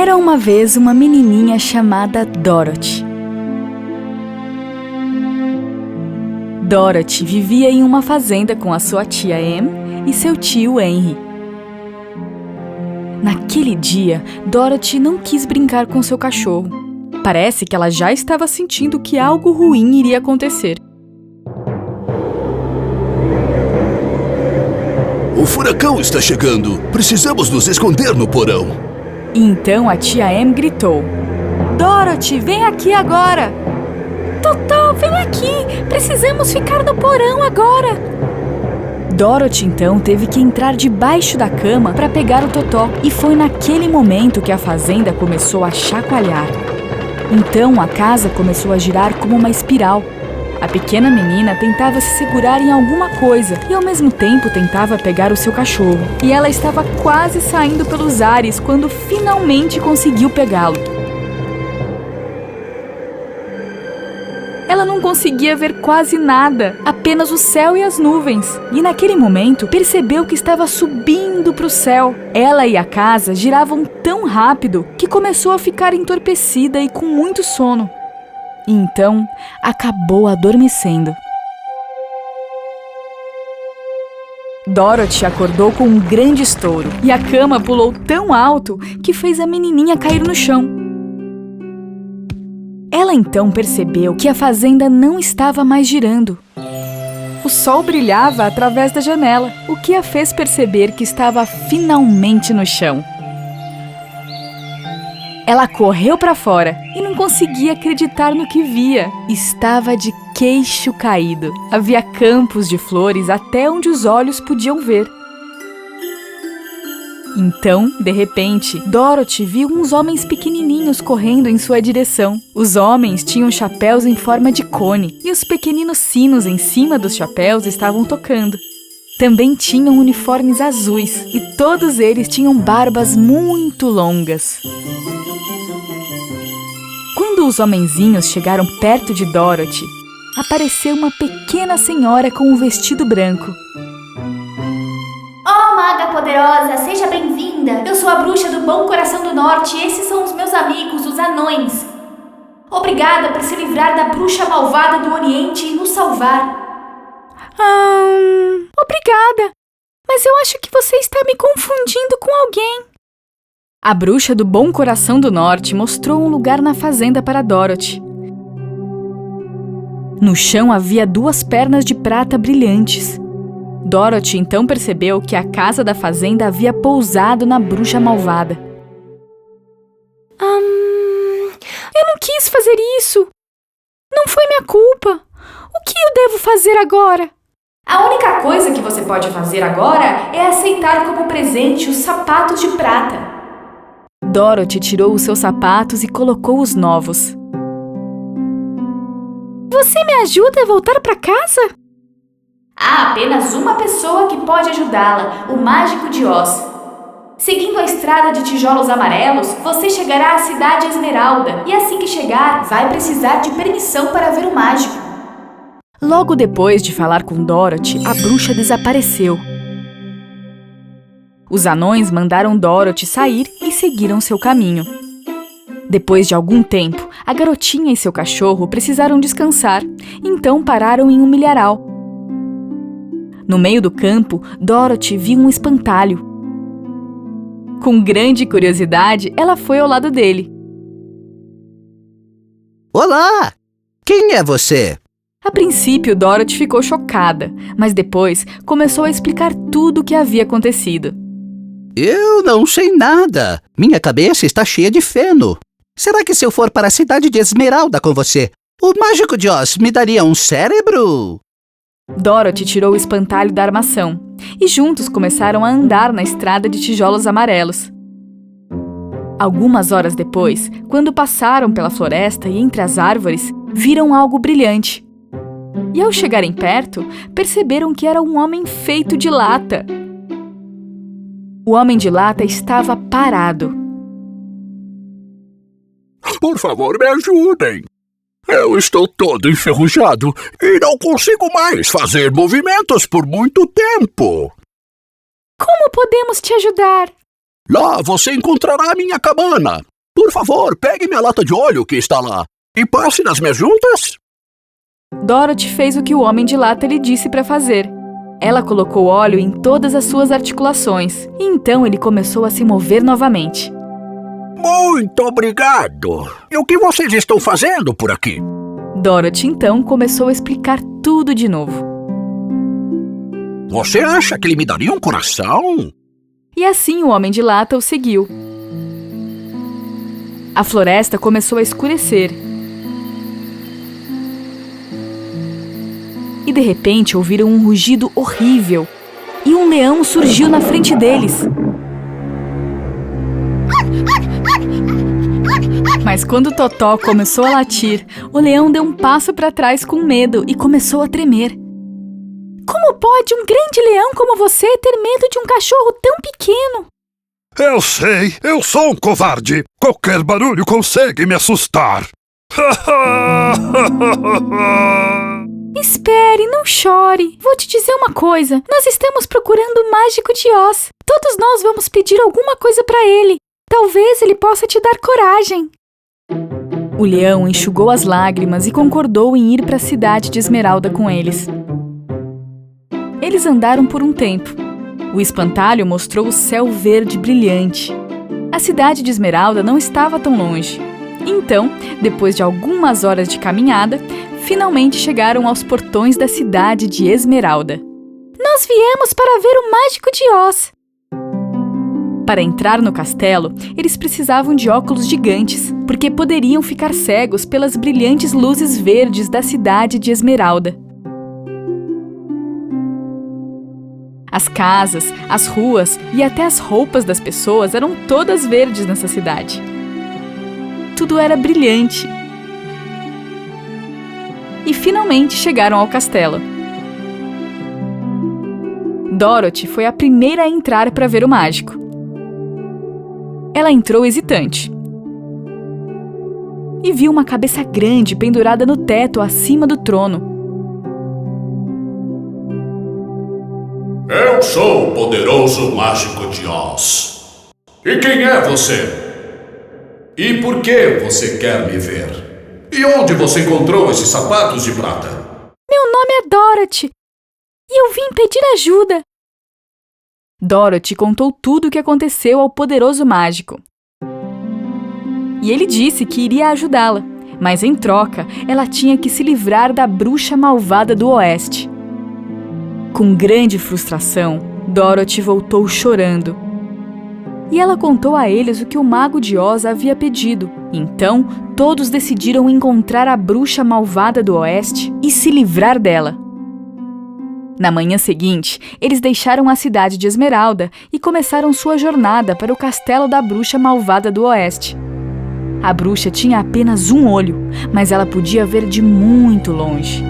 Era uma vez uma menininha chamada Dorothy. Dorothy vivia em uma fazenda com a sua tia Em e seu tio Henry. Naquele dia, Dorothy não quis brincar com seu cachorro. Parece que ela já estava sentindo que algo ruim iria acontecer. O furacão está chegando. Precisamos nos esconder no porão. Então a tia Em gritou: Dorothy, vem aqui agora! Totó, vem aqui! Precisamos ficar no porão agora! Dorothy então teve que entrar debaixo da cama para pegar o Totó. E foi naquele momento que a fazenda começou a chacoalhar. Então a casa começou a girar como uma espiral. A pequena menina tentava se segurar em alguma coisa e ao mesmo tempo tentava pegar o seu cachorro. E ela estava quase saindo pelos ares quando finalmente conseguiu pegá-lo. Ela não conseguia ver quase nada, apenas o céu e as nuvens. E naquele momento percebeu que estava subindo para o céu. Ela e a casa giravam tão rápido que começou a ficar entorpecida e com muito sono. E então acabou adormecendo. Dorothy acordou com um grande estouro e a cama pulou tão alto que fez a menininha cair no chão. Ela então percebeu que a fazenda não estava mais girando. O sol brilhava através da janela, o que a fez perceber que estava finalmente no chão. Ela correu para fora e não conseguia acreditar no que via. Estava de queixo caído. Havia campos de flores até onde os olhos podiam ver. Então, de repente, Dorothy viu uns homens pequenininhos correndo em sua direção. Os homens tinham chapéus em forma de cone e os pequeninos sinos em cima dos chapéus estavam tocando. Também tinham uniformes azuis e todos eles tinham barbas muito longas. Quando os homenzinhos chegaram perto de Dorothy, apareceu uma pequena senhora com um vestido branco. Oh, maga poderosa, seja bem-vinda! Eu sou a bruxa do Bom Coração do Norte e esses são os meus amigos, os anões. Obrigada por se livrar da bruxa malvada do Oriente e nos salvar. Obrigada, mas eu acho que você está me confundindo com alguém. A bruxa do Bom Coração do Norte mostrou um lugar na fazenda para Dorothy. No chão havia 2 pernas de prata brilhantes. Dorothy então percebeu que a casa da fazenda havia pousado na bruxa malvada. Eu não quis fazer isso. Não foi minha culpa. O que eu devo fazer agora? A única coisa que você pode fazer agora é aceitar como presente os sapatos de prata. Dorothy tirou os seus sapatos e colocou os novos. Você me ajuda a voltar para casa? Há apenas uma pessoa que pode ajudá-la, o Mágico de Oz. Seguindo a estrada de tijolos amarelos, você chegará à cidade Esmeralda e assim que chegar, vai precisar de permissão para ver o mágico. Logo depois de falar com Dorothy, a bruxa desapareceu. Os anões mandaram Dorothy sair e seguiram seu caminho. Depois de algum tempo, a garotinha e seu cachorro precisaram descansar, então pararam em um milharal. No meio do campo, Dorothy viu um espantalho. Com grande curiosidade, ela foi ao lado dele. Olá! Quem é você? A princípio, Dorothy ficou chocada, mas depois começou a explicar tudo o que havia acontecido. Eu não sei nada. Minha cabeça está cheia de feno. Será que se eu for para a cidade de Esmeralda com você, o Mágico de Oz me daria um cérebro? Dorothy tirou o espantalho da armação e juntos começaram a andar na estrada de tijolos amarelos. Algumas horas depois, quando passaram pela floresta e entre as árvores, viram algo brilhante. E ao chegarem perto, perceberam que era um homem feito de lata. O homem de lata estava parado. Por favor, me ajudem. Eu estou todo enferrujado e não consigo mais fazer movimentos por muito tempo. Como podemos te ajudar? Lá você encontrará a minha cabana. Por favor, pegue minha lata de óleo que está lá e passe nas minhas juntas. Dorothy fez o que o Homem de Lata lhe disse para fazer. Ela colocou óleo em todas as suas articulações, e então ele começou a se mover novamente. Muito obrigado. E o que vocês estão fazendo por aqui? Dorothy então começou a explicar tudo de novo. Você acha que ele me daria um coração? E assim o Homem de Lata o seguiu. A floresta começou a escurecer. E de repente ouviram um rugido horrível. E um leão surgiu na frente deles. Mas quando Totó começou a latir, o leão deu um passo para trás com medo e começou a tremer. Como pode um grande leão como você ter medo de um cachorro tão pequeno? Eu sei, eu sou um covarde. Qualquer barulho consegue me assustar. Espere, não chore. Vou te dizer uma coisa. Nós estamos procurando o Mágico de Oz. Todos nós vamos pedir alguma coisa para ele. Talvez ele possa te dar coragem. O leão enxugou as lágrimas e concordou em ir para a cidade de Esmeralda com eles. Eles andaram por um tempo. O espantalho mostrou o céu verde brilhante. A cidade de Esmeralda não estava tão longe. Então, depois de algumas horas de caminhada, finalmente chegaram aos portões da cidade de Esmeralda. Nós viemos para ver o Mágico de Oz. Para entrar no castelo, eles precisavam de óculos gigantes, porque poderiam ficar cegos pelas brilhantes luzes verdes da cidade de Esmeralda. As casas, as ruas e até as roupas das pessoas eram todas verdes nessa cidade. Tudo era brilhante. E finalmente chegaram ao castelo. Dorothy foi a primeira a entrar para ver o mágico. Ela entrou hesitante e viu uma cabeça grande pendurada no teto acima do trono. Eu sou o poderoso Mágico de Oz. E quem é você? E por que você quer me ver? E onde você encontrou esses sapatos de prata? Meu nome é Dorothy e eu vim pedir ajuda. Dorothy contou tudo o que aconteceu ao poderoso mágico. E ele disse que iria ajudá-la, mas em troca, ela tinha que se livrar da bruxa malvada do oeste. Com grande frustração, Dorothy voltou chorando. E ela contou a eles o que o Mago de Oz havia pedido. Então, todos decidiram encontrar a bruxa malvada do oeste e se livrar dela. Na manhã seguinte, eles deixaram a cidade de Esmeralda e começaram sua jornada para o castelo da bruxa malvada do oeste. A bruxa tinha apenas um olho, mas ela podia ver de muito longe.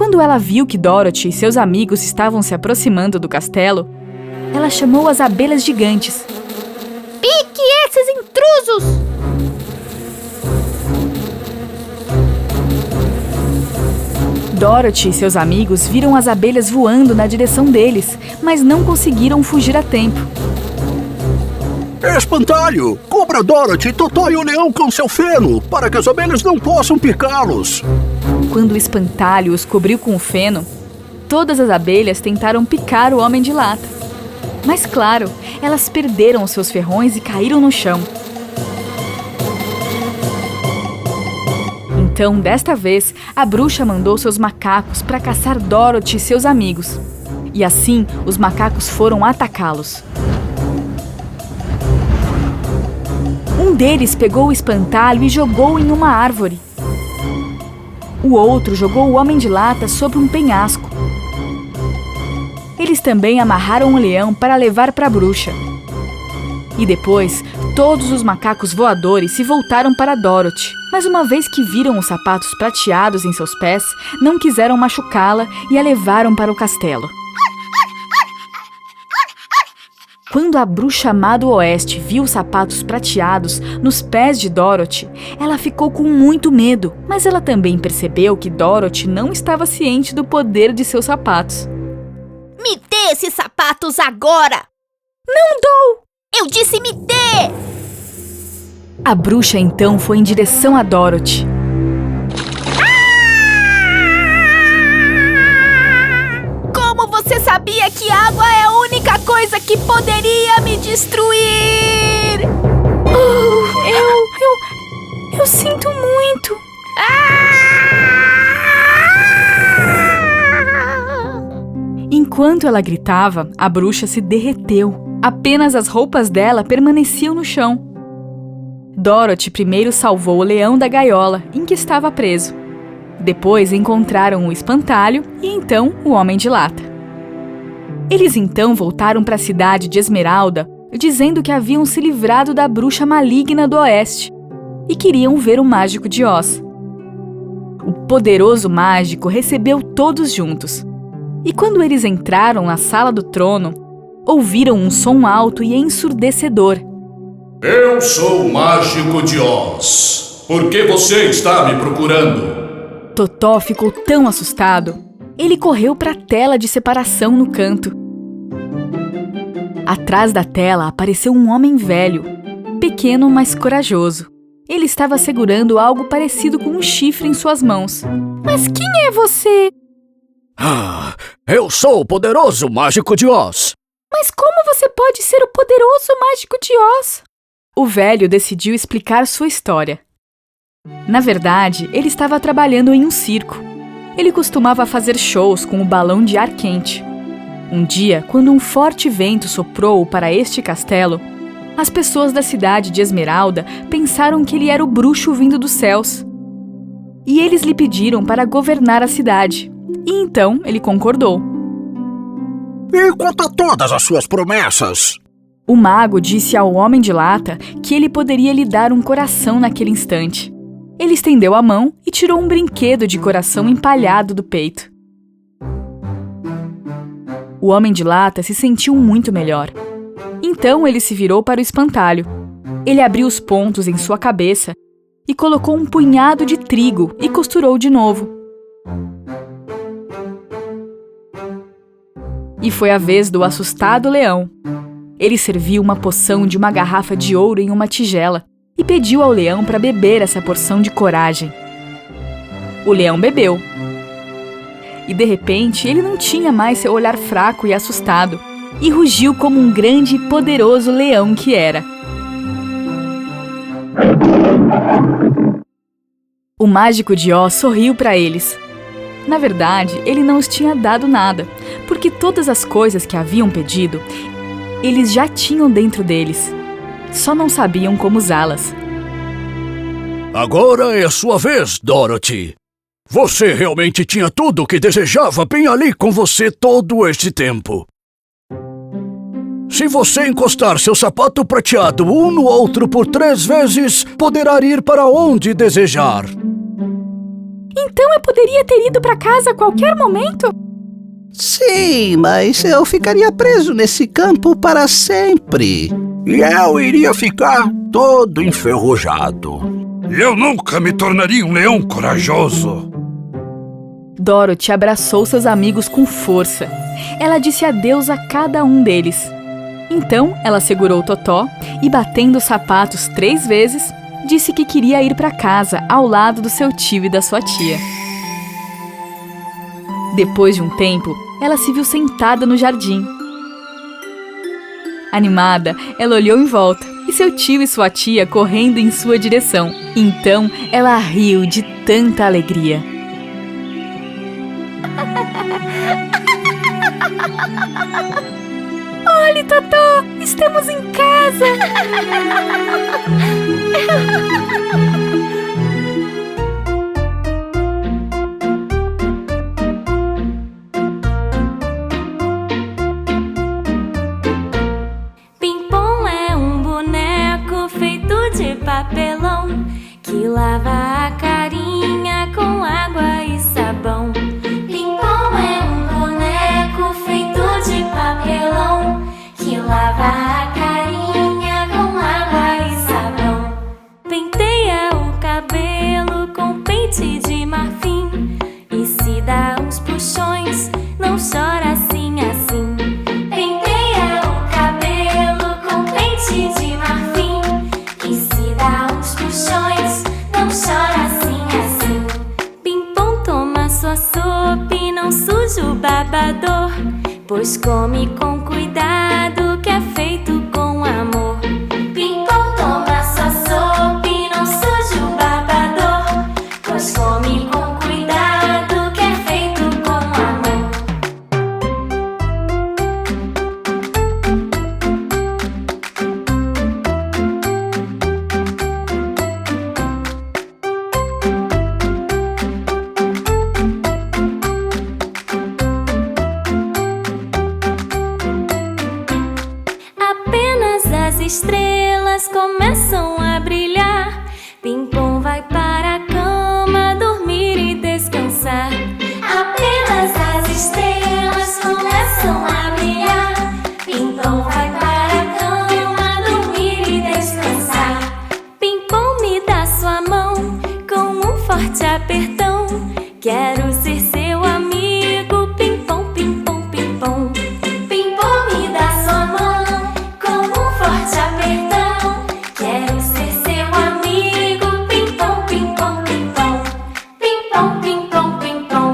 Quando ela viu que Dorothy e seus amigos estavam se aproximando do castelo, ela chamou as abelhas gigantes. Pique esses intrusos! Dorothy e seus amigos viram as abelhas voando na direção deles, mas não conseguiram fugir a tempo. Espantalho! Cubra Dorothy, Totó e o leão com seu feno, para que as abelhas não possam picá-los. Quando o espantalho os cobriu com o feno, todas as abelhas tentaram picar o Homem de Lata. Mas claro, elas perderam os seus ferrões e caíram no chão. Então, desta vez, a bruxa mandou seus macacos para caçar Dorothy e seus amigos. E assim, os macacos foram atacá-los. Um deles pegou o espantalho e jogou em uma árvore. O outro jogou o Homem de Lata sobre um penhasco. Eles também amarraram o leão para levar para a bruxa. E depois, todos os macacos voadores se voltaram para Dorothy. Mas uma vez que viram os sapatos prateados em seus pés, não quiseram machucá-la e a levaram para o castelo. Quando a bruxa má do oeste viu os sapatos prateados nos pés de Dorothy, ela ficou com muito medo, mas ela também percebeu que Dorothy não estava ciente do poder de seus sapatos. Me dê esses sapatos agora! Não dou! Eu disse me dê! A bruxa então foi em direção a Dorothy. Como você sabia que água é a única coisa que poderia me destruir? Eu sinto muito. Enquanto ela gritava, a bruxa se derreteu. Apenas as roupas dela permaneciam no chão. Dorothy primeiro salvou o leão da gaiola em que estava preso. Depois encontraram o espantalho e então o homem de lata. Eles então voltaram para a cidade de Esmeralda, dizendo que haviam se livrado da bruxa maligna do oeste e queriam ver o Mágico de Oz. O poderoso mágico recebeu todos juntos. E quando eles entraram na sala do trono, ouviram um som alto e ensurdecedor. Eu sou o Mágico de Oz. Por que você está me procurando? Totó ficou tão assustado, ele correu para a tela de separação no canto. Atrás da tela apareceu um homem velho, pequeno, mas corajoso. Ele estava segurando algo parecido com um chifre em suas mãos. Mas quem é você? Eu sou o poderoso Mágico de Oz. Mas como você pode ser o poderoso Mágico de Oz? O velho decidiu explicar sua história. Na verdade, ele estava trabalhando em um circo. Ele costumava fazer shows com o balão de ar quente. Um dia, quando um forte vento soprou para este castelo, as pessoas da cidade de Esmeralda pensaram que ele era o bruxo vindo dos céus. E eles lhe pediram para governar a cidade. E então ele concordou. E conta todas as suas promessas. O mago disse ao homem de lata que ele poderia lhe dar um coração naquele instante. Ele estendeu a mão e tirou um brinquedo de coração empalhado do peito. O homem de lata se sentiu muito melhor. Então ele se virou para o espantalho. Ele abriu os pontos em sua cabeça e colocou um punhado de trigo e costurou de novo. E foi a vez do assustado leão. Ele serviu uma poção de uma garrafa de ouro em uma tigela e pediu ao leão para beber essa porção de coragem. O leão bebeu. E de repente ele não tinha mais seu olhar fraco e assustado, e rugiu como um grande e poderoso leão que era. O Mágico de Oz sorriu para eles. Na verdade, ele não os tinha dado nada, porque todas as coisas que haviam pedido, eles já tinham dentro deles. Só não sabiam como usá-las. Agora é a sua vez, Dorothy. Você realmente tinha tudo o que desejava bem ali com você todo este tempo. Se você encostar seu sapato prateado um no outro por 3 vezes, poderá ir para onde desejar. Então eu poderia ter ido para casa a qualquer momento? Sim, mas eu ficaria preso nesse campo para sempre. E eu iria ficar todo enferrujado. Eu nunca me tornaria um leão corajoso. Dorothy abraçou seus amigos com força. Ela disse adeus a cada um deles. Então, ela segurou Totó e, batendo os sapatos 3 vezes, disse que queria ir para casa ao lado do seu tio e da sua tia. Depois de um tempo, ela se viu sentada no jardim. Animada, ela olhou em volta e seu tio e sua tia correndo em sua direção. Então, ela riu de tanta alegria. Olhe, Totó, estamos em casa! Pimpom é um boneco feito de papelão que lava a carinha com água e sabão. Pimpom é um boneco feito de papelão que lava a carinha com água e sabão. Penteia pois come com cuidado, que é feito com amor. Pimpom toma sua sopa e não suja o babador, pois come com cuidado, que é feito com amor. Apenas as estrelas começam a brilhar, Pimpom vai para a cama dormir e descansar. Apenas as estrelas começam a brilhar, Pimpom vai para a cama dormir e descansar. Pimpom me dá sua mão com um forte apertão, quero ser seu amigo, Pimpom, Pimpom, Pimpom. Pimpom me dá sua mão com um forte apertão, quero ser seu amigo, Pimpom, Pimpom, Pimpom. Pimpom, Pimpom, Pimpom.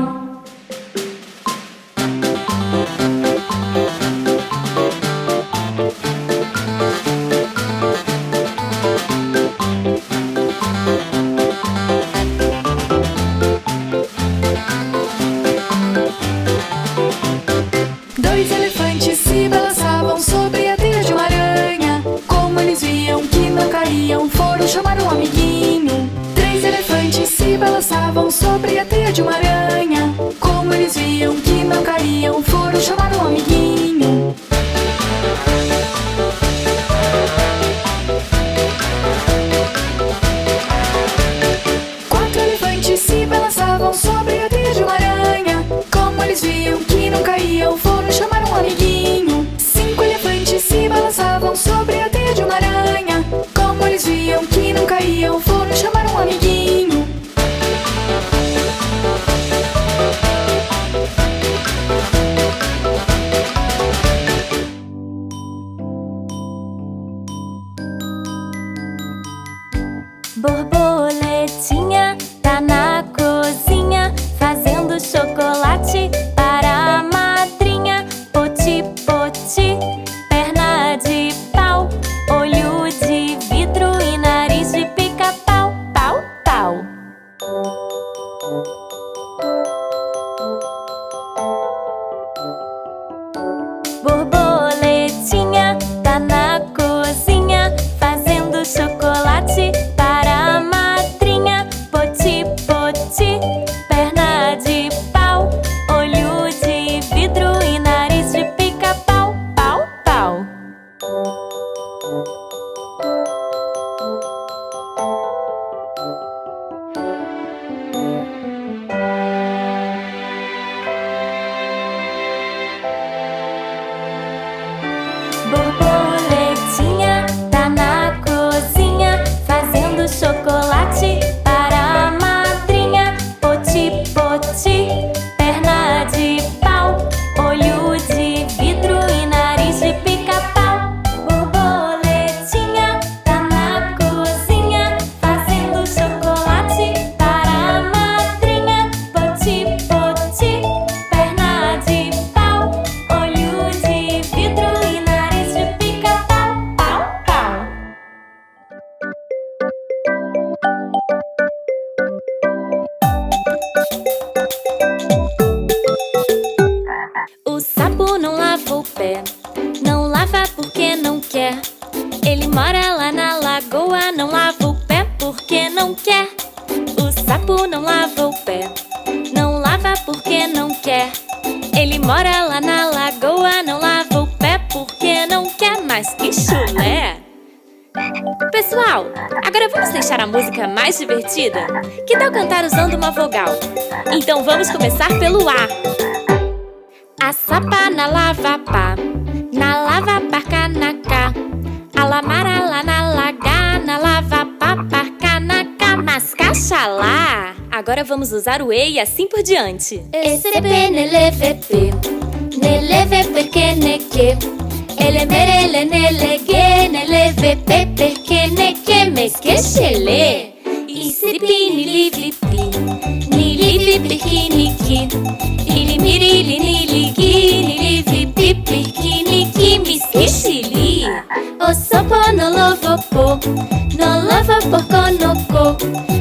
Dois elefantes se balançavam sobre a teia de uma aranha. Como eles viam que não caíam, foram chamar um amiguinho. Três elefantes se balançavam sobre a teia de uma aranha. Como eles viam que não caíam, foram chamar um amiguinho. Quatro elefantes se balançavam sobre a teia de uma aranha. Como eles viam que não caíam, foram chamar um amiguinho. Cinco elefantes se balançavam sobre a teia de uma aranha. Como eles viam que não caíam, foram chamar um amiguinho. Borboletinha tá na cozinha fazendo chocolate para a madrinha. Poti, poti, perna de pau, olho de vidro e nariz de pica-pau, pau, pau. Borboletinha tá na cozinha fazendo chocolate para a madrinha. Poti, poti, perna de pau, olho de vidro e nariz de pica-pau, pau, pau. Borboletinha tá na cozinha fazendo chocolate para a madrinha. Poti, poti, perna de pau, olho de vidro e nariz de pica-pau. Borboletinha tá na cozinha fazendo chocolate para a madrinha. Poti, poti, perna de pau, olho de vidro e nariz de pica-pau, pau, pau. O sapo não lava o pé, não lava porque não quer. Ele mora lá na lagoa, não lava o pé porque não quer. O sapo não lava o pé, não lava porque não quer. Ele mora lá na lagoa, não lava o pé porque não quer. Mas que chulé! Pessoal, agora vamos deixar a música mais divertida? Que tal cantar usando uma vogal? Então vamos começar pelo A. A sapa na lava pá, na lava parca na cá. A lamara lá na laga, na lava pá parca na cá. Mas caxalá! Agora vamos usar o E e assim por diante. Esse penelevep, neleve perché ne che. Ele merele nele che, neleve perché ne che me che xele. Esse pinilivipi, nilivi perché ni que. Ili mirili niligi, nilivipi não lava porco no co.